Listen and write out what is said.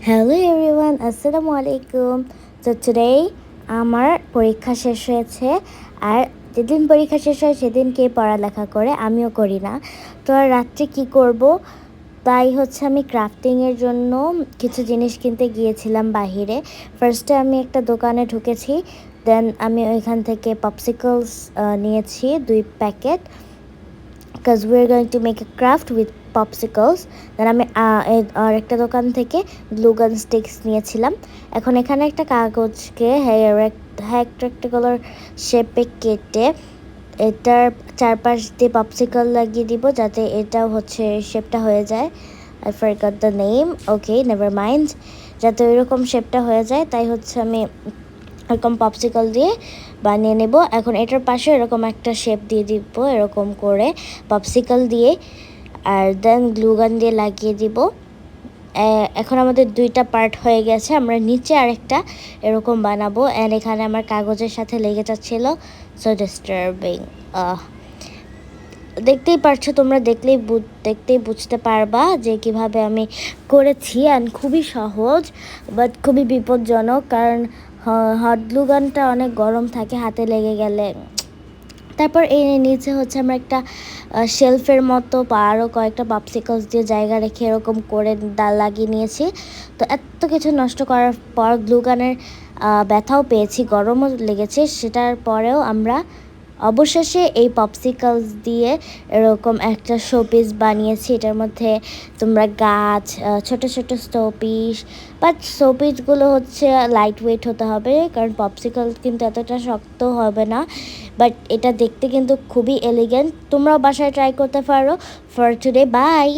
Hello everyone, আসসালামু আলাইকুম। তো টুডে আমার পরীক্ষা শেষ হয়েছে। আর যেদিন পরীক্ষা শেষ হয় সেদিন কে পড়ালেখা করে, আমিও করি না। তো আর রাত্রে কী করব, তাই হচ্ছে আমি ক্রাফটিংয়ের জন্য কিছু জিনিস কিনতে গিয়েছিলাম বাহিরে। ফার্স্টে আমি একটা দোকানে ঢুকেছি, দেন আমি ওইখান থেকে পপসিকলস নিয়েছি 2 packet, because we're going to make a craft with popsicles. দেন আমি আরেকটা দোকান থেকে গ্লুগান স্টিক্স নিয়েছিলাম। এখন এখানে একটা কাগজকে রেক্ট্যাঙ্গুলার শেপে কেটে এটার চারপাশ দিয়ে পপসিকল লাগিয়ে দিব, যাতে এটা হচ্ছে শেপটা হয়ে যায়। I forgot the name, okay never mind. যাতে ওইরকম শেপটা হয়ে যায়, তাই হচ্ছে আমি এরকম পপসিকল দিয়ে বানিয়ে নেব। এখন এটার পাশে এরকম একটা শেপ দিয়ে দিব, এরকম করে পপসিকল দিয়ে, আর দেন গ্লুগান দিয়ে লাগিয়ে দিব। এখন আমাদের 2টা পার্ট হয়ে গেছে। আমরা নিচে আরেকটা এরকম বানাবো। অ্যান্ড এখানে আমার কাগজের সাথে লেগে যাচ্ছিলো, সো ডিস্টার্বিং। দেখতেই পারছো তোমরা, দেখতেই বুঝতে পারবা যে কিভাবে আমি করেছি। অ্যান্ড খুবই সহজ বাট খুবই বিপজ্জনক, কারণ হট গ্লু গানটা অনেক গরম থাকে হাতে লেগে গেলে। তারপর এই নিচে হচ্ছে আমরা একটা শেলফের মতো আরও কয়েকটা পপসিকলস দিয়ে জায়গা রেখে এরকম করে লাগিয়ে নিয়েছি। তো এত কিছু নষ্ট করার পর গ্লু গানের ব্যথাও পেয়েছি, গরমও লেগেছে, সেটার পরেও আমরা অবশেষে এই পপসিকলস দিয়ে এরকম একটা শোপিস বানিয়েছি। এটার মধ্যে তোমরা গাছ, ছোট ছোট শোপিস, বাট শোপিসগুলো হচ্ছে লাইট ওয়েট হতে হবে, কারণ পপসিকল কিন্তু এতটা শক্ত হবে না। বাট এটা দেখতে কিন্তু খুবই এলিগেন্ট। তোমরাও বাসায় ট্রাই করতে পারো। For today by.